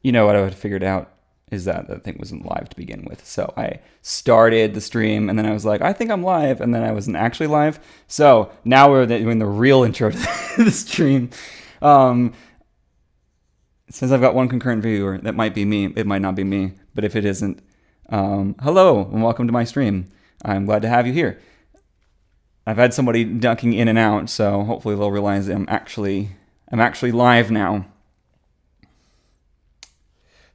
you know what I would have figured out is that the thing wasn't live to begin with. So I started the stream, and then I was like, I think I'm live, and then I wasn't actually live. So now we're doing the real intro to the stream. Since I've got one concurrent viewer, that might be me. It might not be me, but if it isn't, hello and welcome to my stream. I'm glad to have you here. I've had somebody ducking in and out, so hopefully they'll realize I'm actually live now.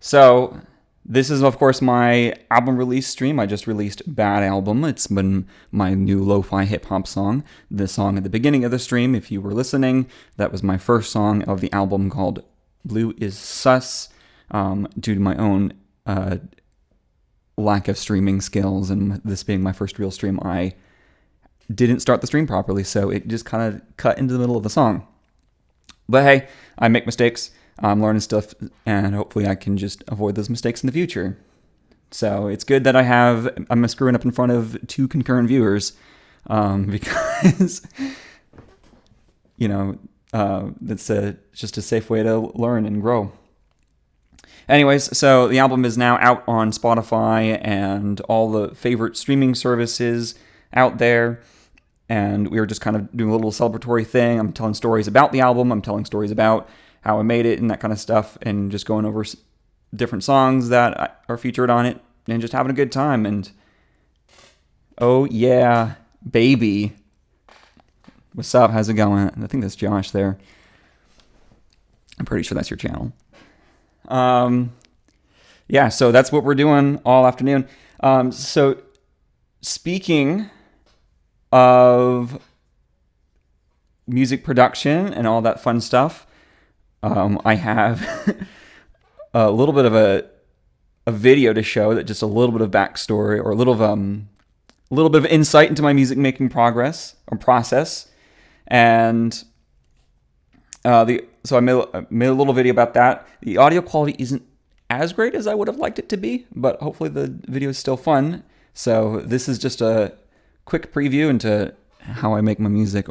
So this is, of course, my album release stream. I just released Bad Album. It's been my new lo-fi hip-hop song. The song at the beginning of the stream, if you were listening, that was my first song of the album called Blue is Sus. Due to my own lack of streaming skills and this being my first real stream, I didn't start the stream properly, so it just kind of cut into the middle of the song. But hey, I make mistakes. I'm learning stuff, and hopefully I can just avoid those mistakes in the future. So it's good that I'm screwing up in front of 2 concurrent viewers, because, that's just a safe way to learn and grow. Anyways, so the album is now out on Spotify and all the favorite streaming services out there. And we were just kind of doing a little celebratory thing. I'm telling stories about the album. I'm telling stories about how I made it and that kind of stuff. And just going over different songs that are featured on it. And just having a good time. And oh yeah, baby. What's up? How's it going? I think that's Josh there. I'm pretty sure that's your channel. Yeah, so that's what we're doing all afternoon. So speaking of music production and all that fun stuff, I have a little bit of a video to show that just a little bit of backstory or a little bit of insight into my music making process. And so I made a little video about that. The audio quality isn't as great as I would have liked it to be, but hopefully the video is still fun. So this is just a quick preview into how I make my music.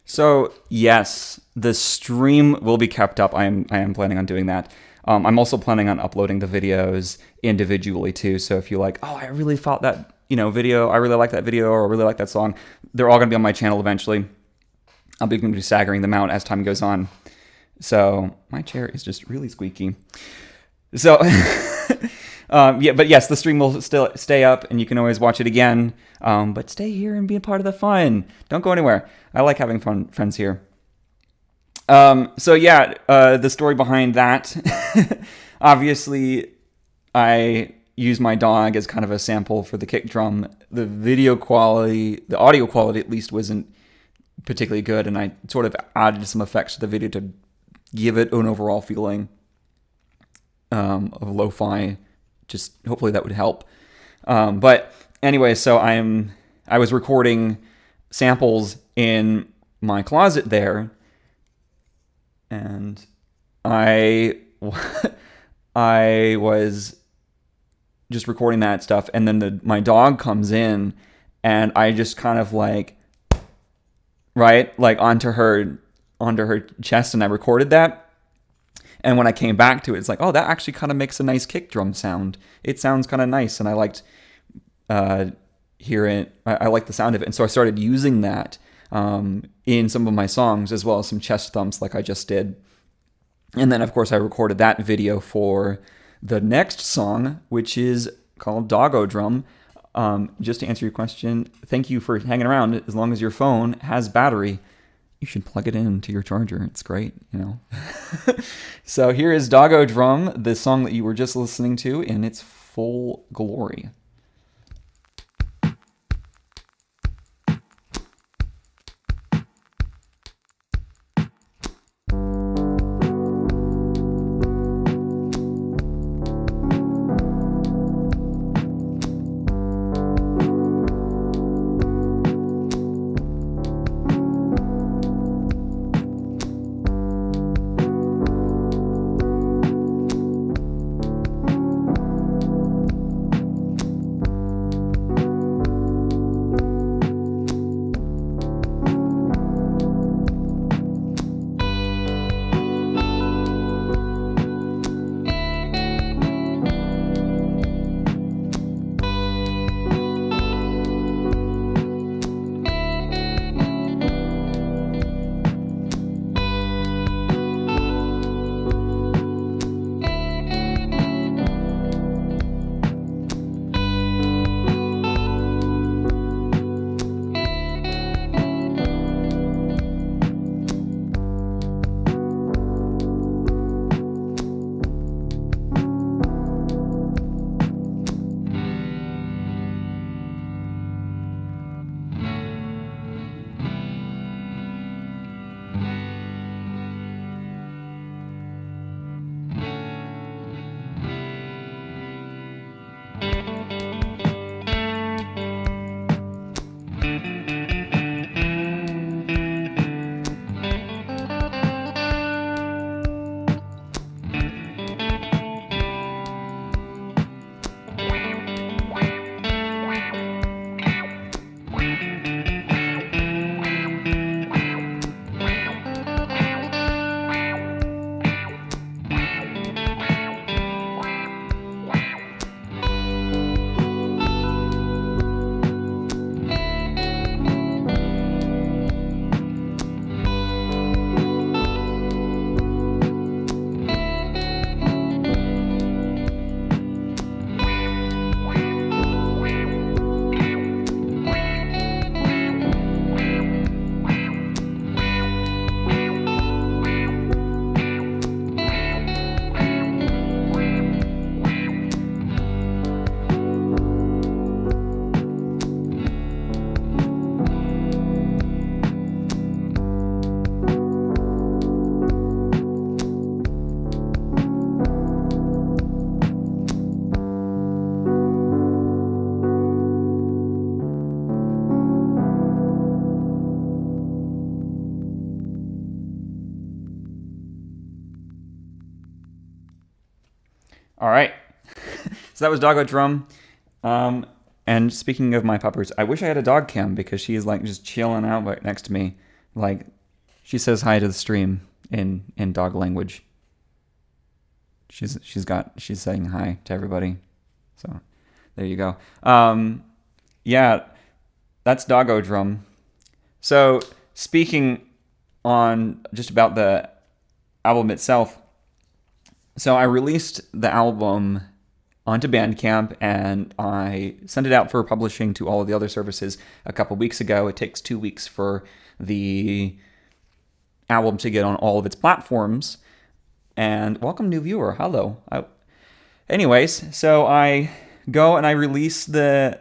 So yes, the stream will be kept up. I am planning on doing that. I'm also planning on uploading the videos individually too. So if you're like, oh, I really thought that video, I really like that video, or I really like that song, they're all going to be on my channel eventually. I'm going to be staggering them out as time goes on. So my chair is just really squeaky. So yeah, but yes, the stream will still stay up, and you can always watch it again. But stay here and be a part of the fun. Don't go anywhere. I like having fun friends here. So yeah, the story behind that. Obviously, I use my dog as kind of a sample for the kick drum. The video quality, the audio quality at least, wasn't particularly good, and I sort of added some effects to the video to give it an overall feeling of lo-fi. Just hopefully that would help. But anyway, so I was recording samples in my closet there, and I was just recording that stuff, and then my dog comes in, and I just kind of like, right, like onto her chest, and I recorded that. And when I came back to it, it's like, oh, that actually kind of makes a nice kick drum sound. It sounds kind of nice, and I liked hearing it. I liked the sound of it, and so I started using that in some of my songs, as well as some chest thumps like I just did. And then, of course, I recorded that video for the next song, which is called Doggo Drum. Just to answer your question, thank you for hanging around. As long as your phone has battery, you should plug it into your charger. It's great, you know. So here is Doggo Drum, the song that you were just listening to, in its full glory. All right. So that was Doggo Drum. And speaking of my puppers, I wish I had a dog cam because she's like just chilling out right next to me. Like she says hi to the stream in dog language. She's saying hi to everybody. So there you go. Yeah, that's Doggo Drum. So speaking on just about the album itself, so I released the album onto Bandcamp and I sent it out for publishing to all of the other services a couple weeks ago. It takes 2 weeks for the album to get on all of its platforms. And welcome, new viewer. Hello. Anyways, so I go and I release the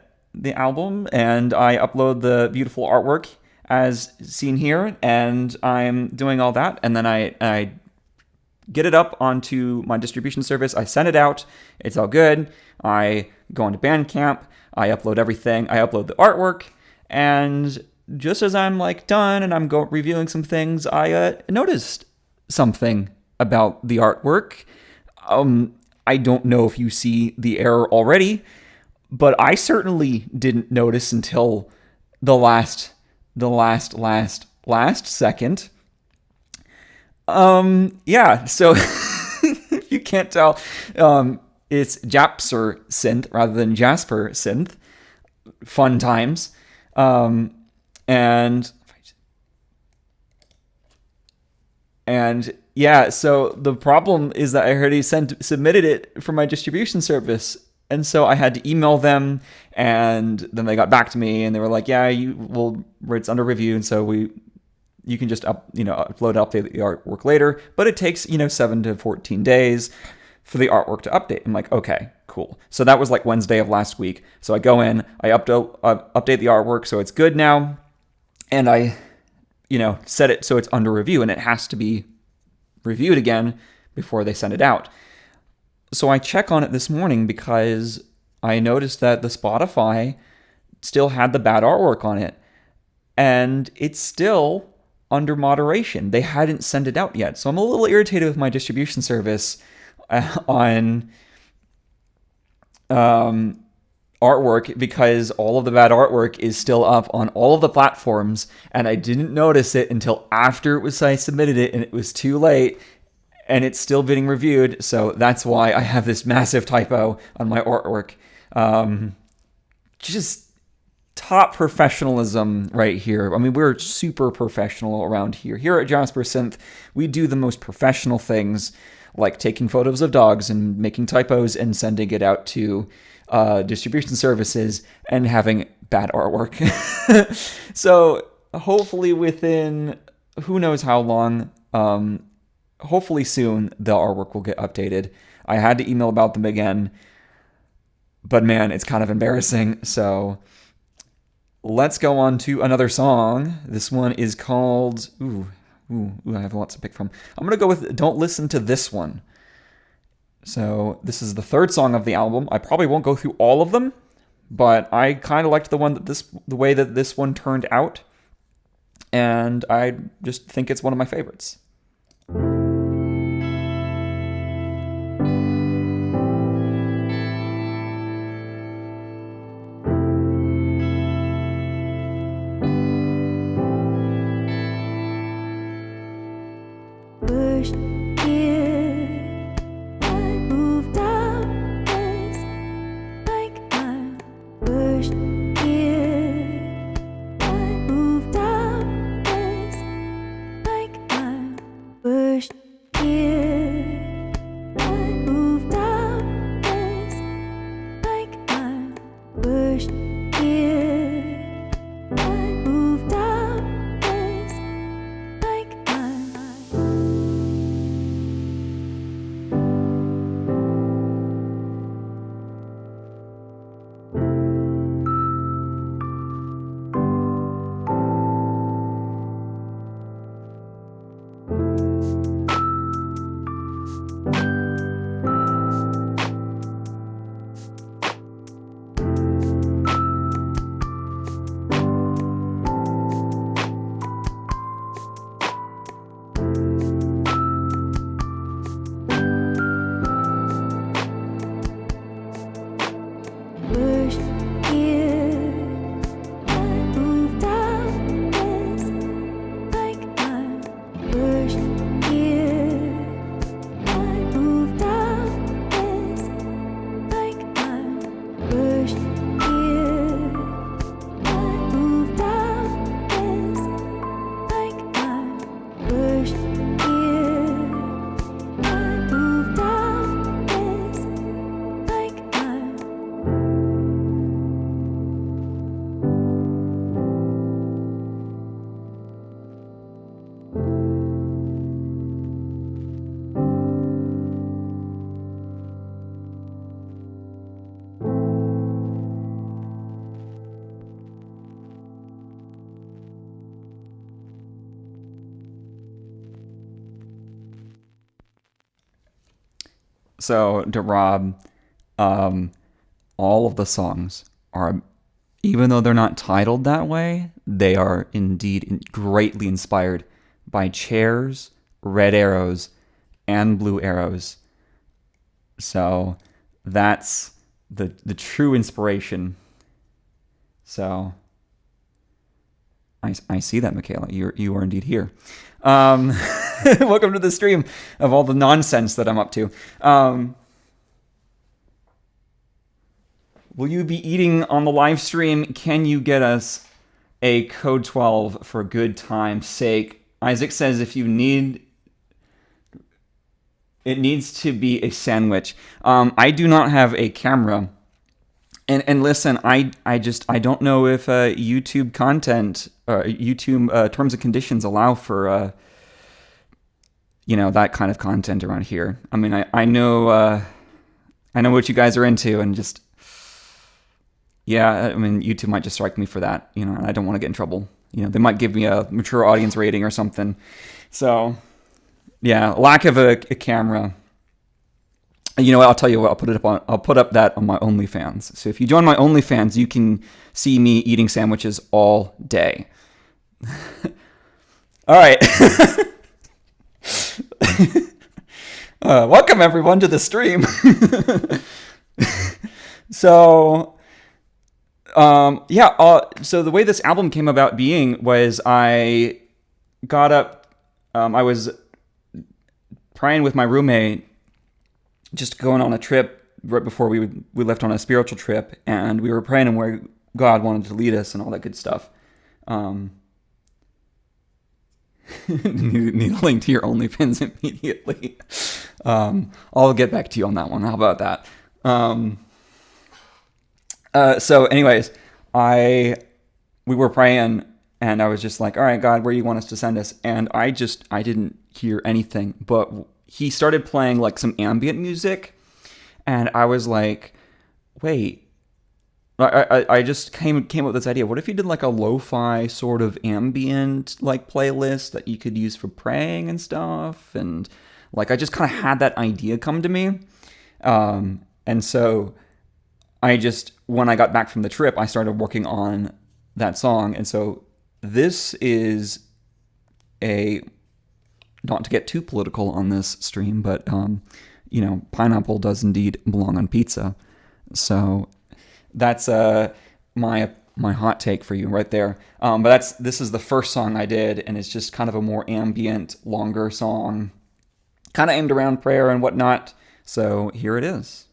album and I upload the beautiful artwork as seen here, and I'm doing all that, and then I get it up onto my distribution service. I send it out. It's all good. I go onto Bandcamp. I upload everything. I upload the artwork, and just as I'm like done and I'm reviewing some things, I noticed something about the artwork. I don't know if you see the error already, but I certainly didn't notice until the last second. Yeah, so if you can't tell, it's Japser synth rather than Jasper synth. Fun times. And yeah, so the problem is that I already submitted it for my distribution service. And so I had to email them, and then they got back to me, and they were like, "Yeah, it's under review, and so you can just update the artwork later, but it takes 7 to 14 days for the artwork to update." I'm like, okay, cool. So that was like Wednesday of last week. So I go in, I update the artwork, so it's good now, and I set it so it's under review, and it has to be reviewed again before they send it out. So I check on it this morning because I noticed that the Spotify still had the bad artwork on it, and it's still under moderation. They hadn't sent it out yet. So I'm a little irritated with my distribution service on artwork, because all of the bad artwork is still up on all of the platforms, and I didn't notice it until after I submitted it, and it was too late. And it's still being reviewed, so that's why I have this massive typo on my artwork. Just top professionalism right here. I mean, we're super professional around here. Here at Jasper Synth, we do the most professional things, like taking photos of dogs and making typos and sending it out to distribution services and having bad artwork. So hopefully within who knows how long, hopefully soon, the artwork will get updated. I had to email about them again, but man, it's kind of embarrassing. So let's go on to another song. This one is called... Ooh, I have lots to pick from. I'm going to go with Don't Listen to This One. So this is the third song of the album. I probably won't go through all of them, but I kind of liked the way that this one turned out, and I just think it's one of my favorites. So, to Rob, all of the songs are, even though they're not titled that way, they are indeed greatly inspired by chairs, red arrows, and blue arrows. So that's the true inspiration. So I see that, Michaela. You are indeed here. Welcome to the stream of all the nonsense that I'm up to. Will you be eating on the live stream? Can you get us a code 12 for good time's sake? Isaac says if you need, it needs to be a sandwich. I do not have a camera. And listen, I don't know if YouTube content, YouTube terms and conditions allow for, that kind of content around here. I mean, I know what you guys are into, and just, yeah, I mean, YouTube might just strike me for that, and I don't want to get in trouble. They might give me a mature audience rating or something. So, yeah, lack of a camera. You know what? I'll tell you what. I'll put up that on my OnlyFans. So if you join my OnlyFans, you can see me eating sandwiches all day. All right. Welcome everyone to the stream. So, so the way this album came about being was I got up. I was praying with my roommate, just going on a trip right before we left on a spiritual trip, and we were praying and where God wanted to lead us and all that good stuff. Need a link to your OnlyFans immediately. I'll get back to you on that one. How about that? So anyways, we were praying, and I was just like, all right, God, where do you want us to send us? And I didn't hear anything, but he started playing like some ambient music, and I was like, wait, I just came up with this idea. What if you did like a lo-fi sort of ambient like playlist that you could use for praying and stuff? And like, I just kind of had that idea come to me. And so when I got back from the trip, I started working on that song. And so this is not to get too political on this stream, but, pineapple does indeed belong on pizza. So that's my hot take for you right there. But this is the first song I did, and it's just kind of a more ambient, longer song, kind of aimed around prayer and whatnot. So here it is.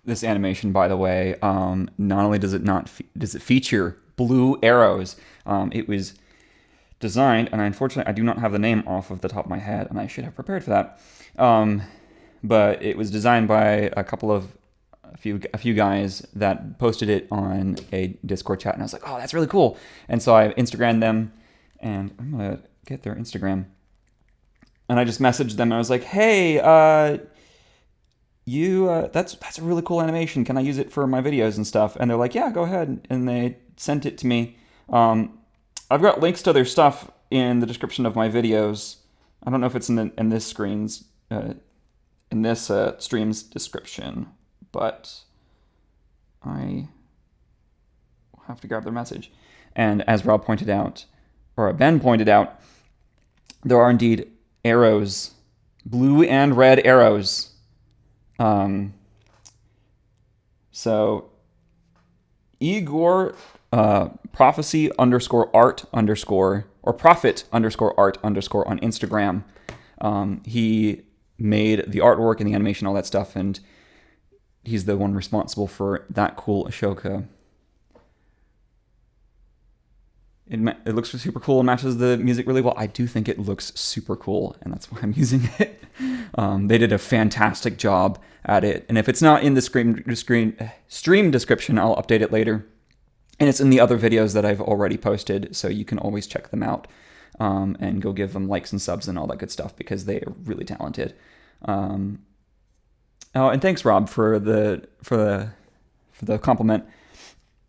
This animation, by the way, not only does it feature blue arrows, it was designed, and unfortunately I do not have the name off of the top of my head, and I should have prepared for that. But it was designed by a few guys that posted it on a Discord chat, and I was like, oh, that's really cool. And so I Instagrammed them, and I'm gonna get their Instagram, and I just messaged them, and I was like, hey, that's a really cool animation. Can I use it for my videos and stuff? And they're like, yeah, go ahead. And they sent it to me. I've got links to their stuff in the description of my videos. I don't know if it's in this stream's description, but I will have to grab their message. And as Rob pointed out, or Ben pointed out, there are indeed arrows, blue and red arrows. So Igor, prophecy _ art _ or prophet _ art _ on Instagram. He made the artwork and the animation, all that stuff, and he's the one responsible for that cool Ashoka. It looks super cool and matches the music really well. I do think it looks super cool, and that's why I'm using it. They did a fantastic job at it. And if it's not in the stream description, I'll update it later. And it's in the other videos that I've already posted, so you can always check them out and go give them likes and subs and all that good stuff, because they are really talented. Oh, and thanks, Rob, for the compliment.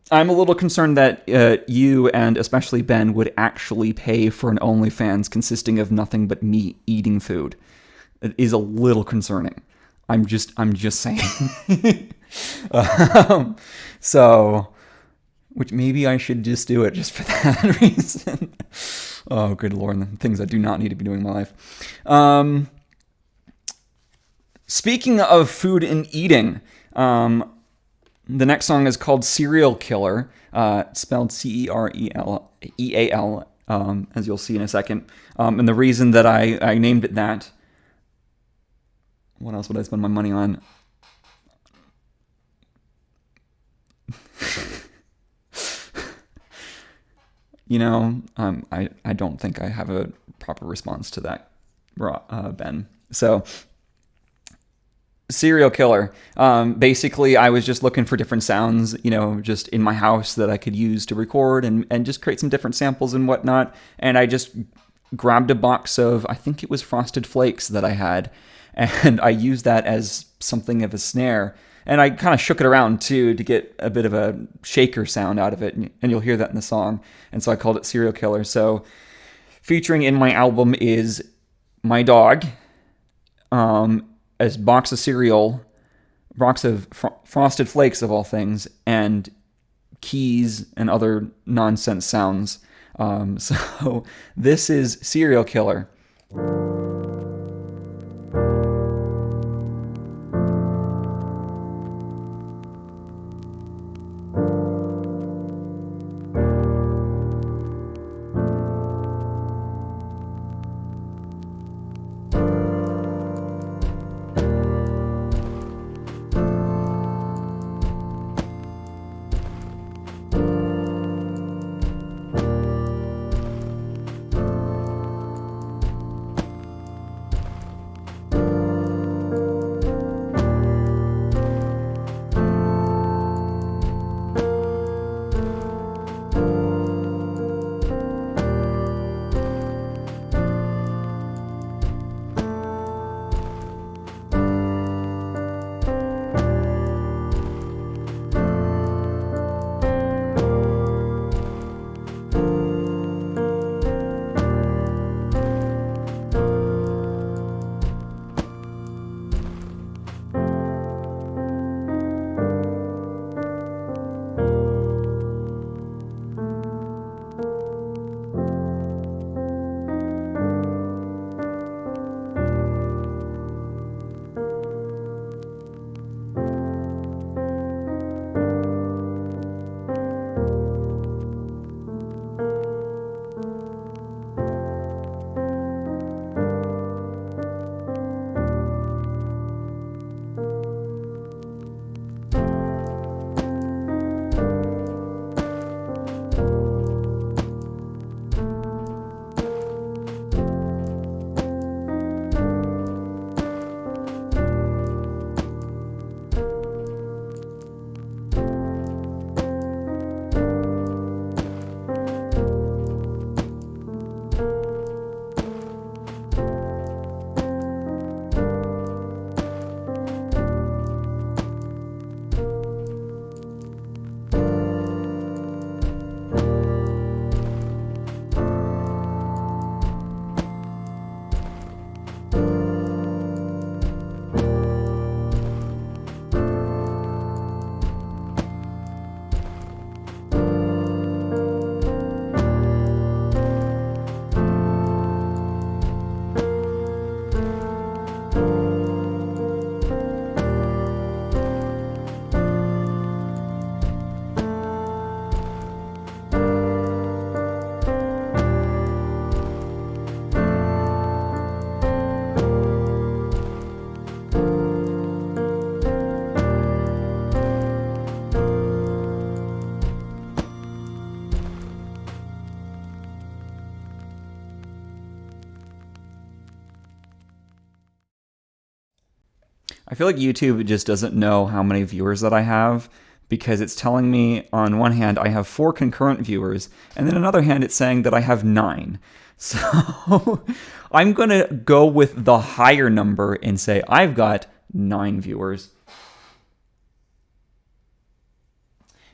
I'm a little concerned that you, and especially Ben, would actually pay for an OnlyFans consisting of nothing but me eating food. It is a little concerning. I'm just saying. So, which maybe I should just do it just for that reason. Oh, good Lord, the things I do not need to be doing in my life. Speaking of food and eating, the next song is called Serial Killer, spelled Cereal, as you'll see in a second. And the reason that I named it that, what else would I spend my money on? I don't think I have a proper response to that, Ben. So, Serial Killer. Basically, I was just looking for different sounds, just in my house that I could use to record and just create some different samples and whatnot. And I just grabbed a box of, I think it was Frosted Flakes that I had, and I used that as something of a snare. And I kind of shook it around, too, to get a bit of a shaker sound out of it, and you'll hear that in the song. And so I called it Serial Killer. So featuring in my album is my dog, a box of cereal, box of Frosted Flakes of all things, and keys and other nonsense sounds. So this is Serial Killer. I feel like YouTube just doesn't know how many viewers that I have, because it's telling me on one hand I have 4 concurrent viewers, and then on the other hand it's saying that I have 9. So I'm going to go with the higher number and say I've got 9 viewers.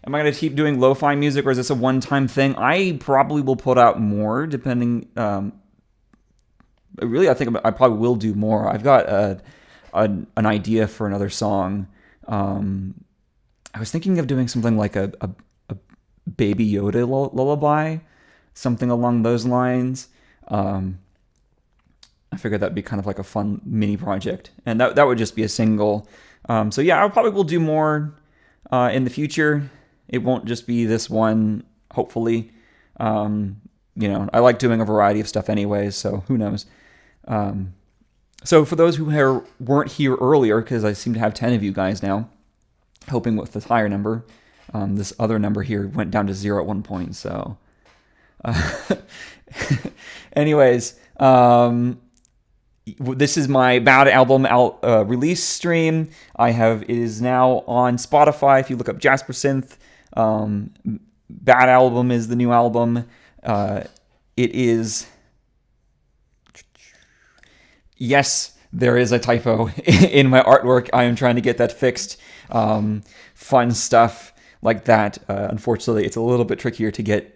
Am I going to keep doing lo-fi music, or is this a one-time thing? I probably will put out more, depending. Really, I think I probably will do more. I've got an idea for another song. I was thinking of doing something like a Baby Yoda lullaby, something along those lines. I figured that'd be kind of like a fun mini project, and that would just be a single. So yeah, I probably will do more in the future. It won't just be this one, hopefully. You know, I like doing a variety of stuff anyways, so who knows. So for those who weren't here earlier, because I seem to have 10 of you guys now, hoping with this higher number, this other number here went down to 0 at one point, so... anyways, this is my Bad album release stream. It is now on Spotify. If you look up Jasper Synth, Bad Album is the new album. It is... Yes, there is a typo in my artwork. I am trying to get that fixed. Fun stuff like that. Unfortunately, it's a little bit trickier to get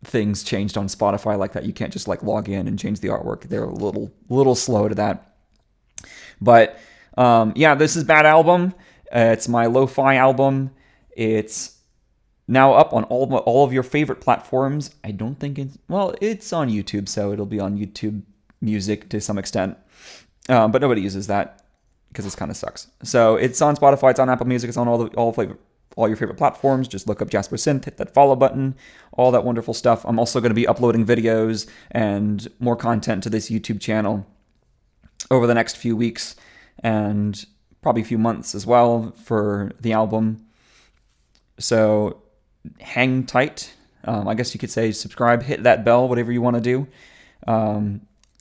things changed on Spotify like that. You can't just like log in and change the artwork. They're a little slow to that. But yeah, this is Bad Album. It's my lo-fi album. It's now up on all of your favorite platforms. I don't think it's on YouTube, so it'll be on YouTube Music to some extent. But nobody uses that because it kind of sucks. So it's on Spotify, it's on Apple Music, it's on all your favorite platforms. Just look up Jasper Synth, hit that follow button, all that wonderful stuff. I'm also going to be uploading videos and more content to this YouTube channel over the next few weeks and probably a few months as well for the album. So hang tight. I guess you could say subscribe, hit that bell, whatever you want to do.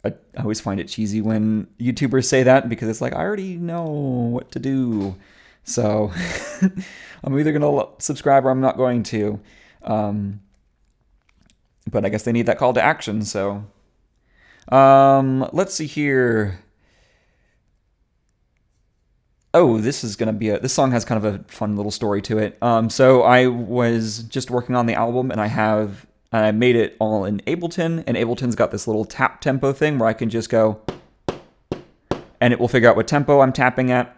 I always find it cheesy when YouTubers say that, because it's like, I already know what to do. So I'm either going to subscribe or I'm not going to. But I guess they need that call to action. So let's see here. Oh, this song has kind of a fun little story to it. So I was just working on the album, and I made it all in Ableton, and Ableton's got this little tap tempo thing where I can just go, and it will figure out what tempo I'm tapping at.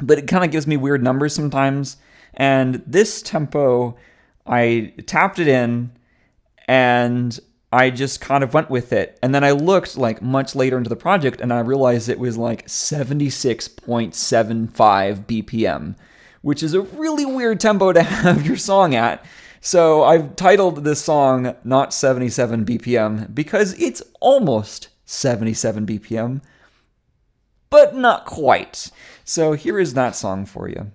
But it kind of gives me weird numbers sometimes. And this tempo, I tapped it in, and I just kind of went with it. And then I looked like much later into the project, and I realized it was like 76.75 BPM, which is a really weird tempo to have your song at. So I've titled this song not 77 BPM because it's almost 77 BPM, but not quite. So here is that song for you.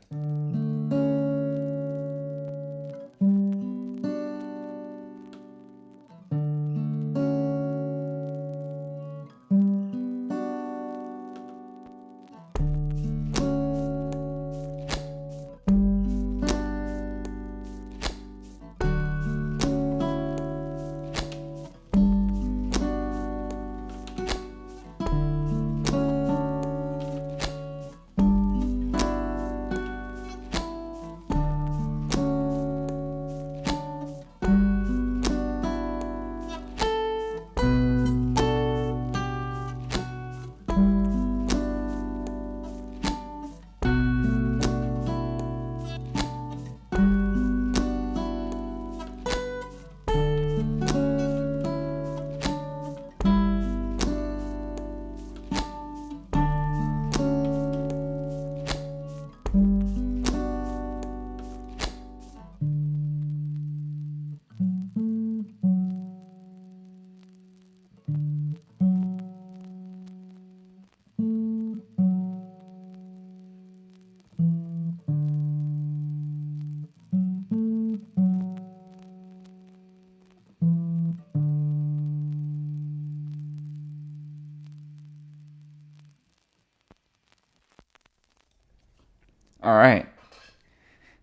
All right.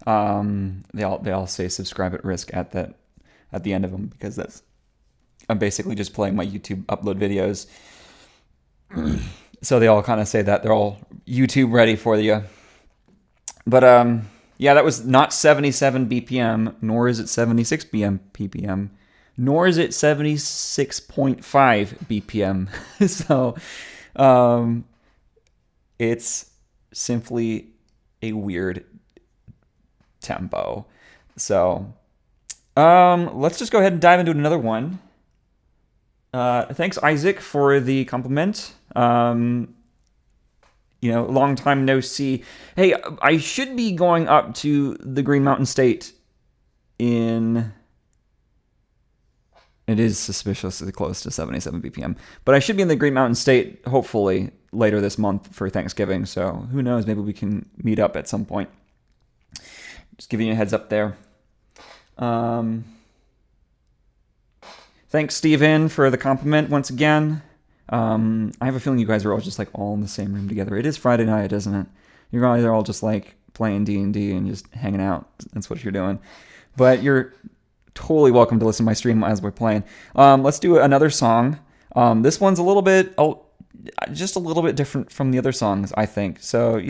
They all say subscribe at risk at the end of them because I'm basically just playing my YouTube upload videos. So they all kind of say that they're all YouTube ready for you. But yeah, that was not 77 BPM, nor is it 76 BPM, nor is it 76.5 BPM. So it's simply a weird tempo. So let's just go ahead and dive into another one. Thanks, Isaac, for the compliment. Long time no see. Hey, I should be going up to the Green Mountain State it is suspiciously close to 77 BPM, but I should be in the Green Mountain State hopefully later this month for Thanksgiving, so who knows, maybe we can meet up at some point. Just giving you a heads up there. Thanks, Steven, for the compliment once again. I have a feeling you guys are all just like all in the same room together. It is Friday night, isn't it? You guys are all just like playing D&D and just hanging out. That's what you're doing. But you're totally welcome to listen to my stream as we're playing. Let's do another song. This one's just a little bit different from the other songs, I think. So,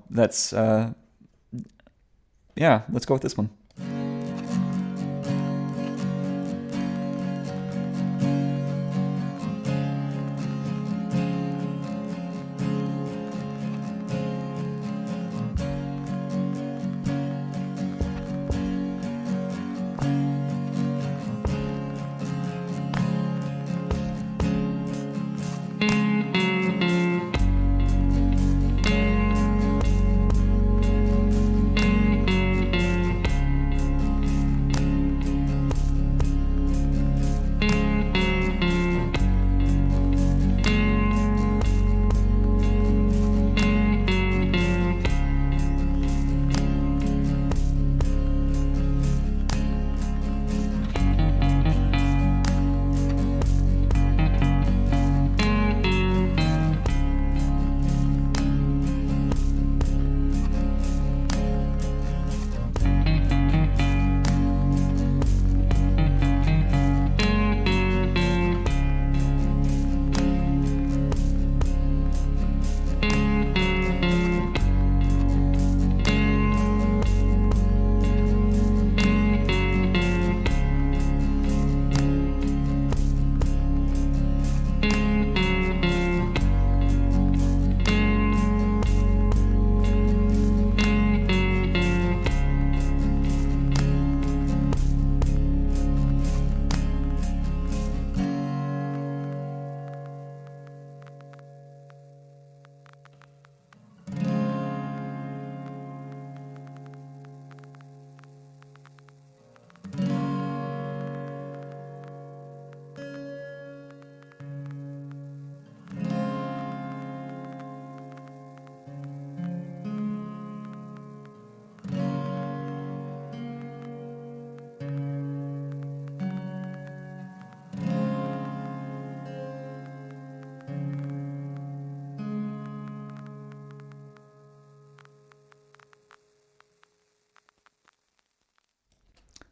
that's, let's go with this one.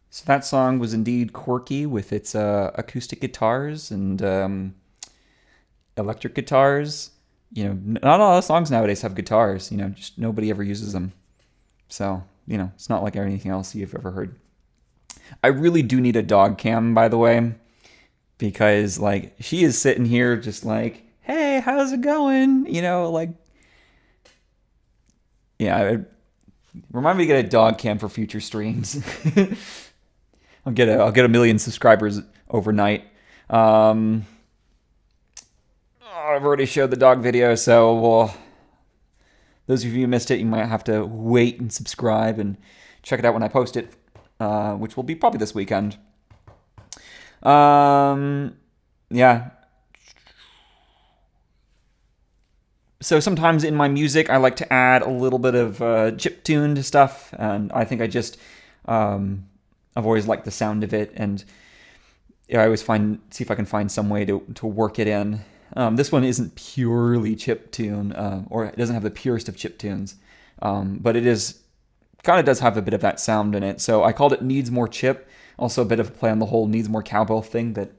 So that song was indeed quirky with its acoustic guitars and electric guitars. Not a lot of songs nowadays have guitars. Just nobody ever uses them. So, it's not like anything else you've ever heard. I really do need a dog cam, by the way, because, she is sitting here just like, hey, how's it going? Remind me to get a dog cam for future streams. I'll get a million subscribers overnight. I've already showed the dog video, so those of you who missed it, you might have to wait and subscribe and check it out when I post it, which will be probably this weekend. Yeah. So sometimes in my music, I like to add a little bit of chiptune stuff, and I think I've always liked the sound of it, and I always see if I can find some way to work it in. This one isn't purely chiptune, or it doesn't have the purest of chiptunes. But it is kind of does have a bit of that sound in it. So I called it Needs More Chip. Also a bit of a play on the whole needs more cowbell thing that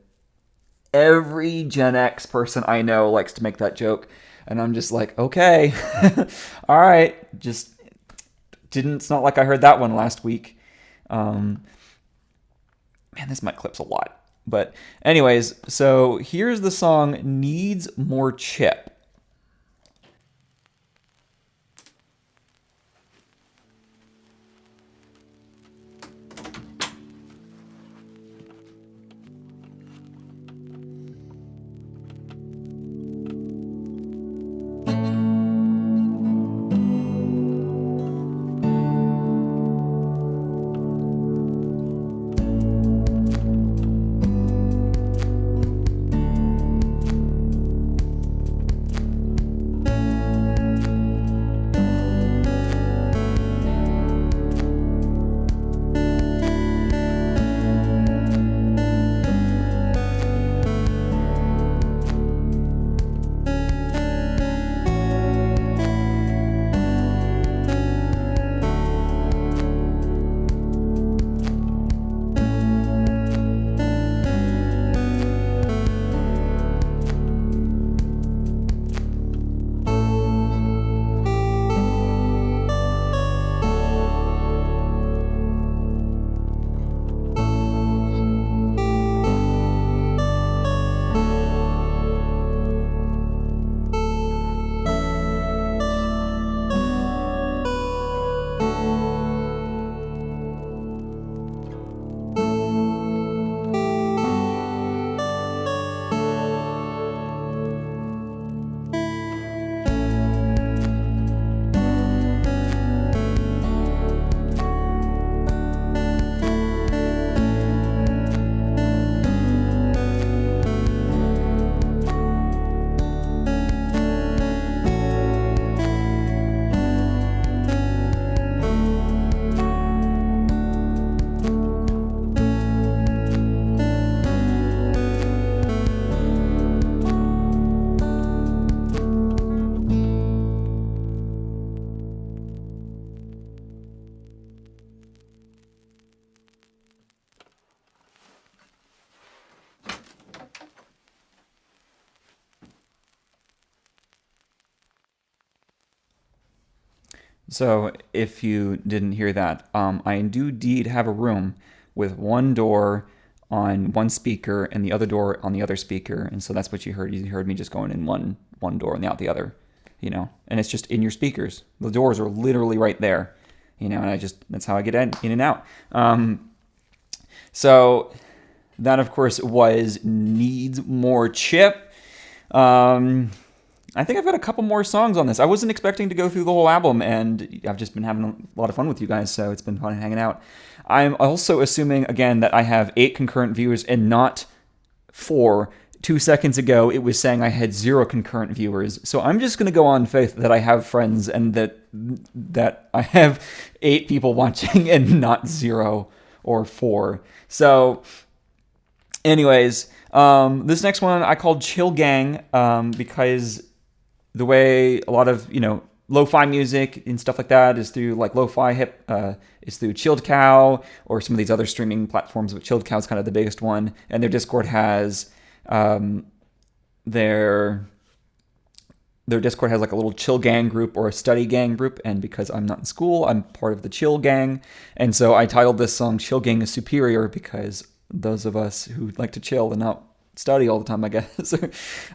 every Gen X person I know likes to make that joke. And I'm just like, okay, all right. Just it's not like I heard that one last week. Man, this mic clips a lot. But anyways, so here's the song Needs More Chip. So, if you didn't hear that, I do indeed have a room with one door on one speaker and the other door on the other speaker, and so that's what you heard. You heard me just going in one door and out the other, and it's just in your speakers. The doors are literally right there, and that's how I get in and out. So that, of course, was Needs More Chip. I think I've got a couple more songs on this. I wasn't expecting to go through the whole album, and I've just been having a lot of fun with you guys, so it's been fun hanging out. I'm also assuming, again, that I have 8 concurrent viewers and not 4. 2 seconds ago, it was saying I had 0 concurrent viewers. So I'm just going to go on faith that I have friends and that I have 8 people watching and not 0 or 4. So anyways, this next one I called Chill Gang because the way a lot of, lo-fi music and stuff like that is through like lo-fi is through Chilled Cow or some of these other streaming platforms, but Chilled Cow is kind of the biggest one, and their Discord has their Discord has like a little chill gang group or a study gang group, and because I'm not in school, I'm part of the chill gang, and so I titled this song Chill Gang is Superior because those of us who like to chill and not study all the time, I guess.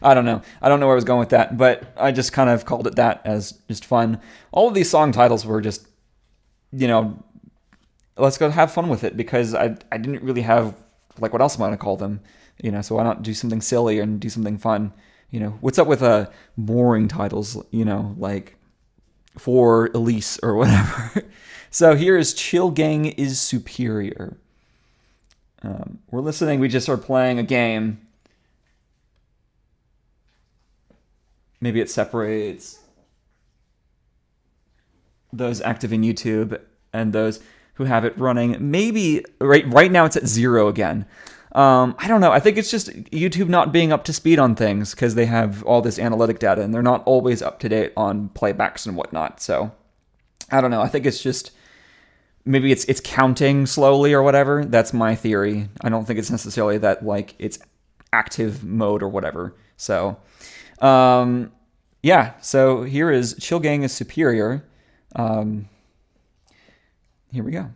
I don't know where I was going with that, but I just kind of called it that as just fun. All of these song titles were just, let's go have fun with it, because I didn't really have, like, what else am I going to call them? So why not do something silly and do something fun? What's up with boring titles, like For Elise or whatever. So here is Chill Gang is Superior. We're listening, we just are playing a game. Maybe it separates those active in YouTube and those who have it running. Maybe right now it's at 0 again. I don't know. I think it's just YouTube not being up to speed on things because they have all this analytic data and they're not always up to date on playbacks and whatnot. So I don't know. I think it's just maybe it's counting slowly or whatever. That's my theory. I don't think it's necessarily that like it's active mode or whatever. So, yeah. So here is Chill Gang is Superior. Here we go.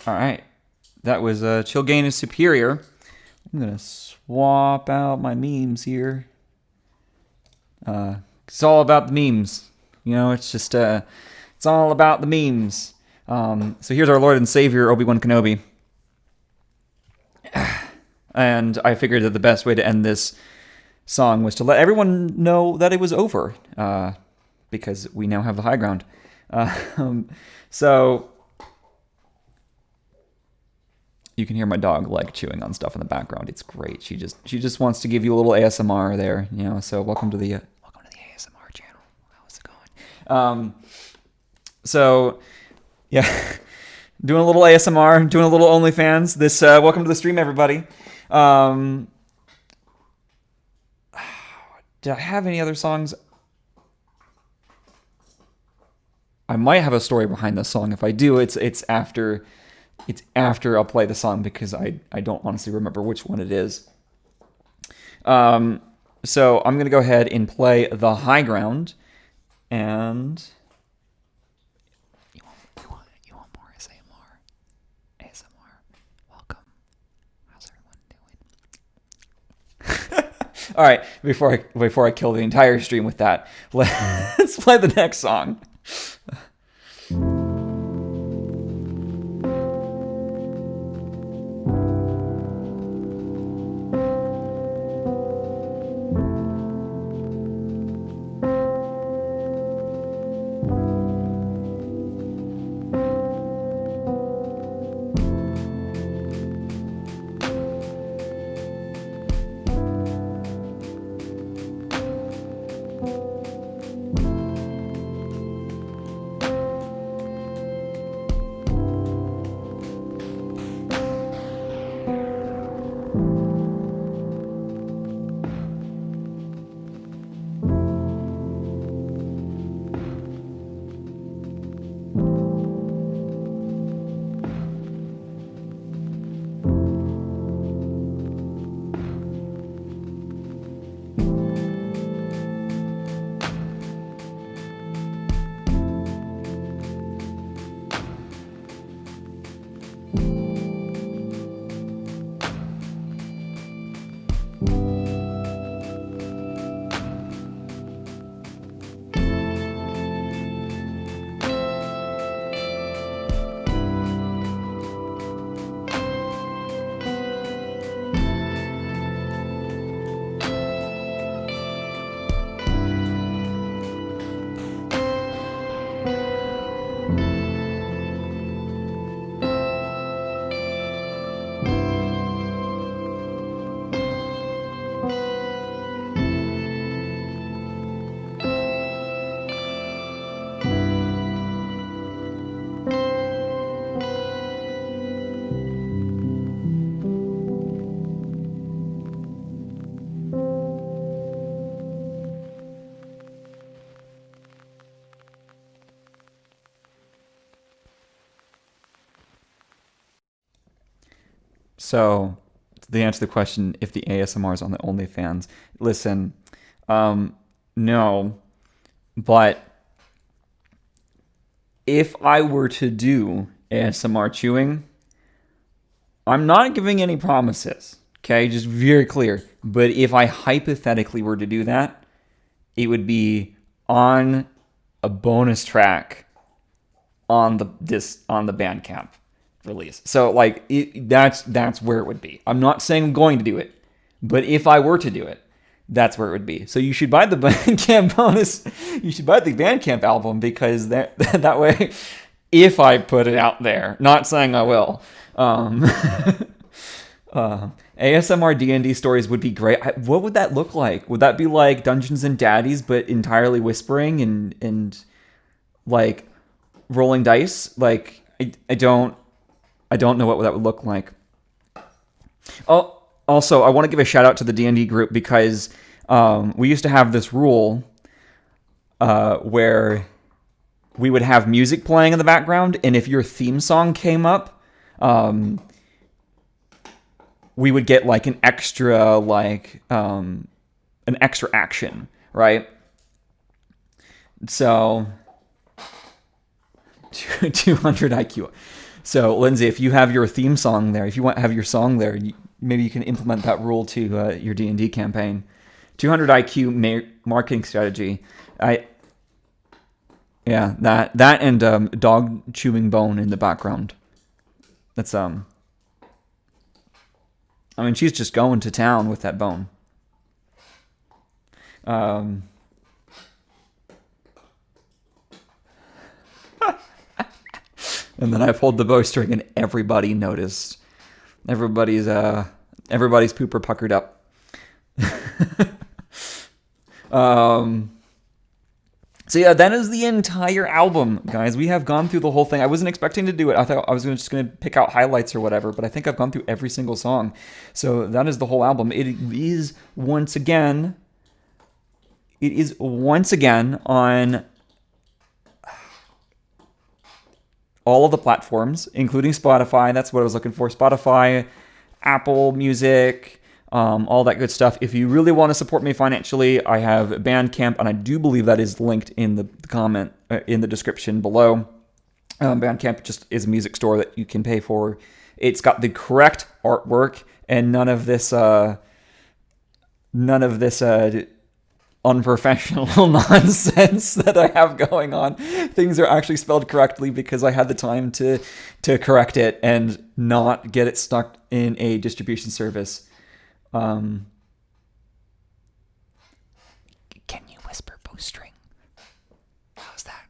All right. That was Chill Gang is Superior. I'm going to swap out my memes here. It's all about the memes. You know, it's just, it's all about the memes. So here's our Lord and Savior, Obi-Wan Kenobi. And I figured that the best way to end this song was to let everyone know that it was over. Because we now have the high ground. So you can hear my dog like chewing on stuff in the background. It's great. She just wants to give you a little ASMR there, you know. So welcome to the ASMR channel. How's it going? So yeah, doing a little ASMR, doing a little OnlyFans. This welcome to the stream, everybody. Did I have any other songs? I might have a story behind this song. If I do, it's after I'll play the song because I don't honestly remember which one it is. So I'm gonna go ahead and play the high ground, and you want more ASMR? Welcome. How's everyone doing? All right, before I kill the entire stream with that, let's play the next song. So, the answer to the question, if the ASMR is on the OnlyFans, listen, no, but if I were to do ASMR chewing, I'm not giving any promises, okay? Just very clear. But if I hypothetically were to do that, it would be on a bonus track on the Bandcamp release. So like that's where it would be. I'm not saying I'm going to do it, but if I were to do it, that's where it would be. So you should buy the Bandcamp bonus. You should buy the Bandcamp album because that way, if I put it out there, not saying I will. ASMR D&D stories would be great. What would that look like? Would that be like Dungeons and Daddies, but entirely whispering and like rolling dice? Like I don't know what that would look like. Oh, also, I want to give a shout out to the D&D group because we used to have this rule where we would have music playing in the background, and if your theme song came up, we would get like an extra action, right? So 200 IQ. So Lindsay, if you have your theme song there, if you want to have your song there, maybe you can implement that rule to your D&D campaign. 200 IQ marketing strategy. That and dog chewing bone in the background. That's I mean, she's just going to town with that bone. And then I pulled the bowstring, and everybody noticed. Everybody's pooper puckered up. So yeah, that is the entire album, guys. We have gone through the whole thing. I wasn't expecting to do it. I thought I was just going to pick out highlights or whatever, but I think I've gone through every single song. So that is the whole album. It is once again on all of the platforms, including Spotify. That's what I was looking for. Spotify, Apple Music, all that good stuff. If you really want to support me financially, I have Bandcamp, and I do believe that is linked in the comment in the description below. Bandcamp just is a music store that you can pay for. It's got the correct artwork and none of this unprofessional nonsense that I have going on. Things are actually spelled correctly because I had the time to correct it and not get it stuck in a distribution service. Can you whisper bowstring? How's that?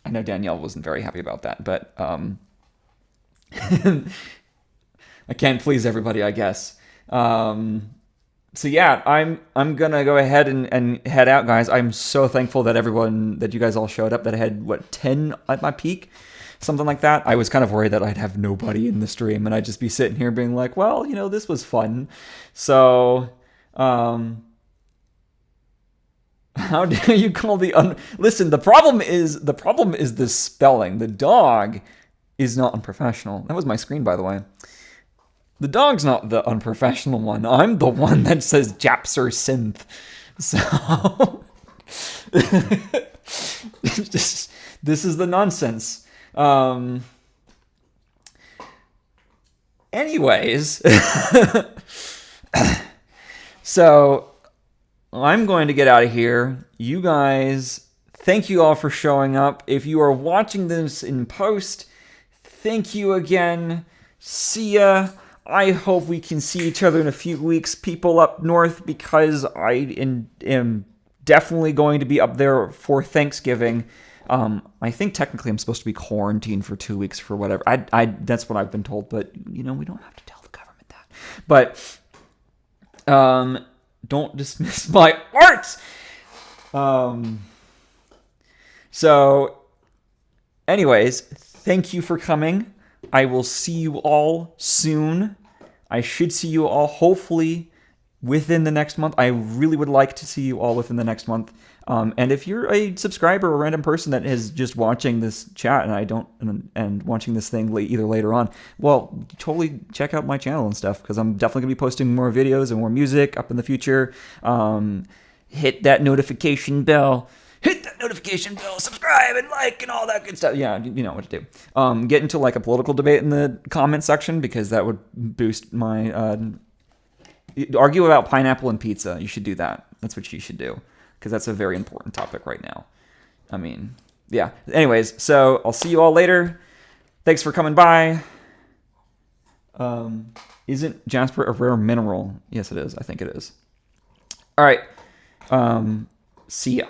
I know Danielle wasn't very happy about that, but I can't please everybody, I guess. So yeah, I'm gonna go ahead and head out, guys. I'm so thankful that you guys all showed up. That I had 10 at my peak, something like that. I was kind of worried that I'd have nobody in the stream and I'd just be sitting here being like, well, this was fun. So, how dare you call listen, the problem is the spelling. The dog is not unprofessional. That was my screen, by the way. The dog's not the unprofessional one. I'm the one that says Japser synth. So this is the nonsense. Anyways, so I'm going to get out of here. You guys, thank you all for showing up. If you are watching this in post, thank you again. See ya. I hope we can see each other in a few weeks, people up north, because I am definitely going to be up there for Thanksgiving. I think technically I'm supposed to be quarantined for 2 weeks for whatever. That's what I've been told, but we don't have to tell the government that. But don't dismiss my art. So, anyways, thank you for coming. I will see you all soon. I should see you all hopefully within the next month. I really would like to see you all within the next month. And if you're a subscriber or a random person that is just watching this chat and watching this thing either later on, well, totally check out my channel and stuff, because I'm definitely gonna be posting more videos and more music up in the future. Hit that notification bell. Subscribe and like and all that good stuff. Yeah, you know what to do. Get into like a political debate in the comment section, because that would boost my argue about pineapple and pizza. You should do that. That's what you should do, because that's a very important topic right now. I mean, yeah. Anyways, so I'll see you all later. Thanks for coming by. Isn't jasper a rare mineral? Yes, it is. I think it is. All right. See ya.